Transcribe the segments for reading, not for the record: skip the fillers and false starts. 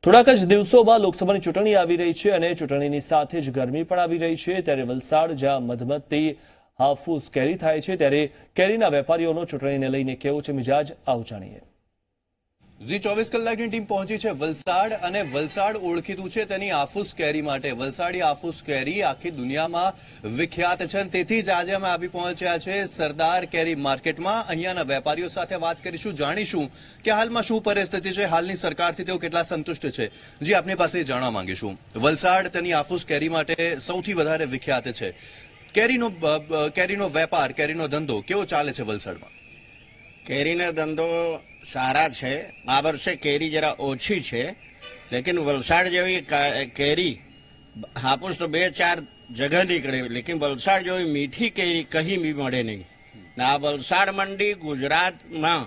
થોડાક જ દિવસોમાં લોકસભાની ચૂંટણી આવી રહી છે અને ચૂંટણીની સાથે જ ગરમી પણ આવી રહી છે ત્યારે વલસાડ જ્યાં મધમધતી હાફૂસ કેરી થાય છે ત્યારે કેરીના વેપારીઓનો ચૂંટણીને લઈને કેવો છે મિજાજ આવું જાણીએ। જી 24 કલાકની ટીમ પહોંચી છે વલસાડ અને વલસાડ ઓળખીતું છે તેની હાફૂસ કેરી માટે। વલસાડી હાફૂસ કેરી આખી દુનિયામાં વિખ્યાત છે અને તેથી જ આજે અમે આવી પહોંચ્યા છે સરદાર કેરી માર્કેટમાં। અહીંયાના વેપારીઓ સાથે વાત કરીશું, જાણીશું કે હાલમાં શું પરિસ્થિતિ છે, હાલની સરકારથી તેઓ કેટલા સંતુષ્ટ છે। જી આપની પાસે જાણવા માંગીશું, વલસાડ તેની હાફૂસ કેરી માટે સૌથી વધારે વિખ્યાત છે। કેરીનો વેપાર, કેરીનો ધંધો કેવો ચાલે છે વલસાડમાં? કેરીનો ધંધો સારા છે। આ વર્ષે કેરી જરા ઓછી છે, લેकिन વલસાડ જેવી કેરી હાપુસ તો 2-4 જગહ નીકળે, લેकिन વલસાડ જેવી મીઠી કેરી કहीं भी મળે નહીં। આ વલસાડ મંડી ગુજરાતમાં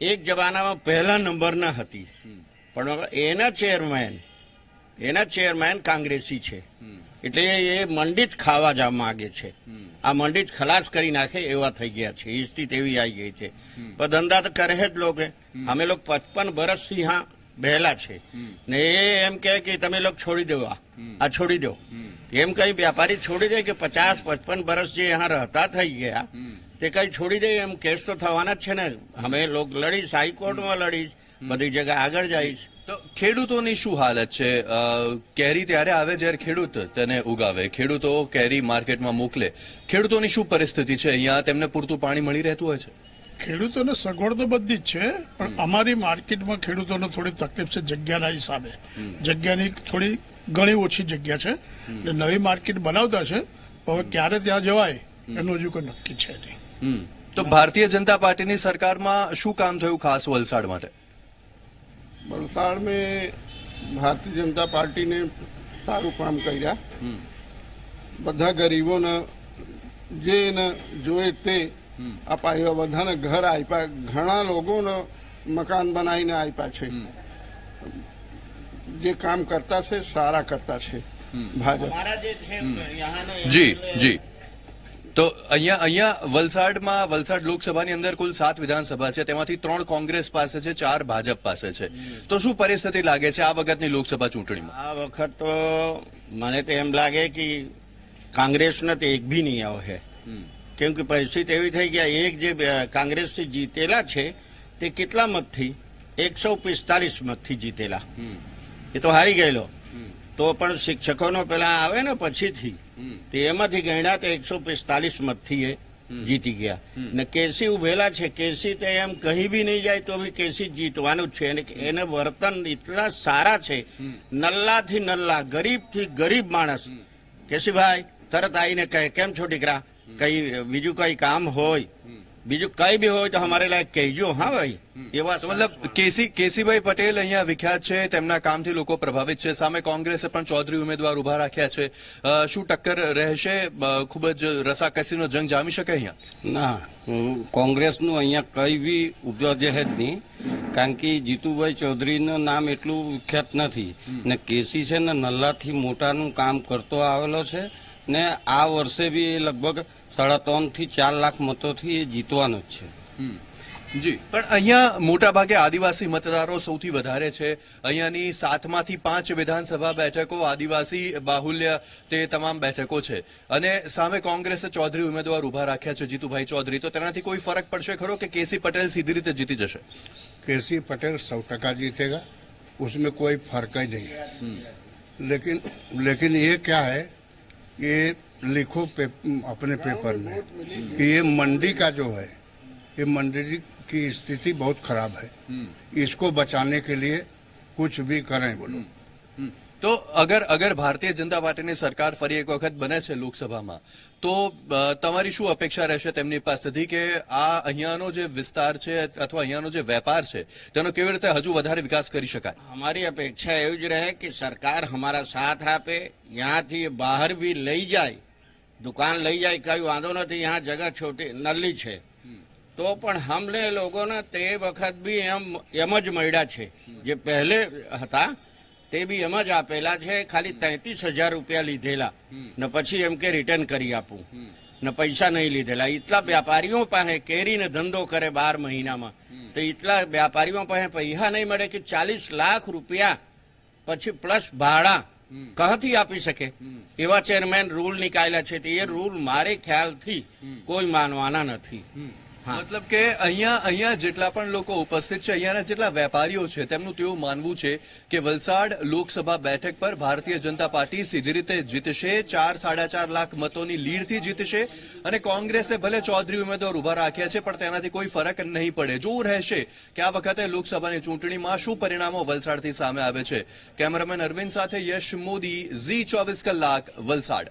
એક જમાનામાં પહેલા નંબરના હતી, પણ એના ચેરમેન કોંગ્રેસી છે, એટલે એ મંડી જ ખાવા જવા માંગે છે। આ મંડી જ ખલાસ કરી નાખે એવા થઈ ગયા છે, એ સ્થિતિ એવી આવી ગઈ છે। પણ ધંધા તો કરે જ લોકો, અમે લોકો 55 વર્ષથી यहाँ બેહલા છે ને એ એમ કહે કે તમે લોકો છોડી દો, આ છોડી દો, એમ કઈ વ્યાપારી છોડી દે કે 50-55 વર્ષ જે यहाँ रहता થઈ ગયા તે કઈ છોડી દે એમ કેસ તો થવાના જ છે ને। અમે લોકો લડીશ, હાઈકોર્ટમાં લડીશ, બધી જગ્યા આગળ જઈશ। તો ખેડૂતોની શું હાલત છે? કેરી ત્યારે આવે જ્યારે ખેડૂત તેને ઉગાવે, ખેડૂતો કેરી માર્કેટમાં મોકલે, ખેડૂતોની શું પરિસ્થિતિ છે? અહીંયા તેમને પૂરતું પાણી મળી રહેતું હોય છે? ખેડૂતોને સગવડ તો બધી જ છે, પણ અમારી માર્કેટમાં ખેડૂતોને થોડી તકલીફ છે જગ્યાના હિસાબે। જગ્યાની થોડી ઘણી ઓછી જગ્યા છે, એટલે નવી માર્કેટ બનાવતા છે, હવે ક્યારે ત્યાં જવાય એનું હજુ કોઈ નક્કી છે નહીં। તો ભારતીય જનતા પાર્ટીની સરકારમાં શું કામ થયું ખાસ વલસાડ માટે? वलसाड़ में भारतीय जनता पार्टी ने सारू काम કર્યા। બધા ગરીબોને જે જોએ તે અપાયો, બધાને ઘર આપ્યા, ઘણા લોકોને મકાન બનાવીને આપ્યા છે। જે કામ કરતા છે સારા કરતા છે ભાજપ। જી જી, તો અહીંયા વલસાડ લોકસભાની અંદર કુલ 7 વિધાનસભા છે, તેમાંથી 3 કોંગ્રેસ પાસે છે, 4 ભાજપ પાસે છે। તો શું પરિસ્થિતિ લાગે છે આ વખતની લોકસભા ચૂંટણીમાં? આ વખત તો મને તો એમ લાગે કે કોંગ્રેસને તો એક બી નહીં આવે, કેમ કે પરિસ્થિતિ એવી થઈ ગયા, એક જે કોંગ્રેસથી જીતેલા છે તે કેટલા મતથી? 145 મતથી જીતેલા, એ તો હારી ગયેલો। તો પણ શિક્ષકોનો પેલા આવે ને પછીથી તે એમાંથી ગણ્યા તો 145 મતથી એ જીતી ગયા। ને કેસી ઉભેલા છે, કેસી તો એમ કહી બી નહીં જાય તો બી કેસી જીતવાનું જ છે, અને એને વર્તન એટલા સારા છે, નલ્લાથી નલ્લા, ગરીબથી ગરીબ માણસ કેસીભાઈ તરત આવીને કહે કેમ છો દીકરા, કઈ બીજું કઈ કામ હોય, બીજું કઈ બી હોય તો અમારે લાયક કહેજો। હા ભાઈ, એવા મતલબ કેસીભાઈ પટેલ અહીંયા વિખ્યાત છે, તેમના કામથી લોકો પ્રભાવિત છે। સામે કોંગ્રેસે પણ ચૌધરી ઉમેદવાર ઉભા રાખ્યા છે, શું ટક્કર રહેશે? ખૂબ જ રસાકસીનો જંગ જામી શકે અહીંયા? ના, કોંગ્રેસનું અહીંયા કઈ બી ઉપજે જ નહીં, કારણ કે જીતુભાઈ ચૌધરીનું નામ એટલું વિખ્યાત નથી, ને કેસી છે ને નલ્લાથી મોટાનું કામ કરતો આવેલો છે, ને આ વર્ષે બી લગભગ 3.5 થી 4 લાખ મતોથી એ જીતવાનો જ છે। જી, પણ અહીંયા મોટા ભાગે આદિવાસી મતદારો સૌથી વધારે છે। અહીંયાની 7માંથી 5 વિધાનસભા બેઠકો આદિવાસી બાહુલ્ય તે તમામ બેઠકો છે, અને સામે કોંગ્રેસે ચૌધરી ઉમેદવાર ઉભા રાખ્યા છે, જીતુભાઈ ચૌધરી। તો તેનાથી કોઈ ફરક પડશે ખરો કે કેસી પટેલ સીધી રીતે જીતી જશે? केसी पटेल 100% जीतेगा, उसमें कोई फर्क ही नहीं है। लेकिन ये क्या है, ये लिखो अपने पेपर में कि ये मंडी का जो है, ये मंडी की स्थिति बहुत खराब है, इसको बचाने के लिए कुछ भी करें बोलो। तो अगर भारतीय जनता पार्टीની સરકાર ફરી એક વખત બને છે લોકસભામાં, તો તમારી શું અપેક્ષા રહેશે તેમની પાસેથી કે આ અહીંયાનો જે વિસ્તાર છે અથવા અહીંયાનો જે વેપાર છે તેનો કેવી રીતે હજુ વધારે વિકાસ કરી શકાય? हमारी अपेक्षा एवं જ રહે કે સરકાર हमारा साथ આપે, यहाँથી બહાર भी લઈ જાય, દુકાન લઈ જાય, કઈ વાંધો નથી, यहाँ જગહ છોટી નલ્લી છે, તો પણ હમને લોકોને તે વખત બી એમ જ મળ્યા છે, જે પહેલે હતા તે બી એમ જ આપેલા છે, ખાલી 33,000 રૂપિયા લીધેલા ને પછી એમ કે રિટર્ન કરી આપું ને પૈસા નહીં લીધેલા। એટલા વ્યાપારીઓ પાસે કેરીને ધંધો કરે 12 મહિનામાં, તો એટલા વ્યાપારીઓ પાસે પૈસા નહીં મળે કે 40 લાખ રૂપિયા પછી પ્લસ ભાડા કહથી આપી શકે એવા ચેરમેન રૂલ નીકાળ્યા છે. એ રૂલ મારે ખ્યાલથી કોઈ માનવાના નથી. મતલબ કે અહીંયા જેટલા પણ લોકો ઉપસ્થિત છે, અહીંયાના જેટલા વેપારીઓ છે, તેમનું તેવું માનવું છે કે વલસાડ લોકસભા બેઠક પર ભારતીય જનતા પાર્ટી સીધી રીતે જીતશે. 4-4.5 લાખ મતોની લીડથી જીતશે અને કોંગ્રેસે ભલે ચૌધરી ઉમેદવાર ઉભા રાખ્યા છે, પણ તેનાથી કોઈ ફરક નહીં પડે. જોવું રહેશે કે આ વખતે લોકસભાની ચૂંટણીમાં શું પરિણામો વલસાડથી સામે આવે છે. કેમેરામેન અરવિંદ સાથે યશ મોદી, ઝી 24 કલાક, વલસાડ.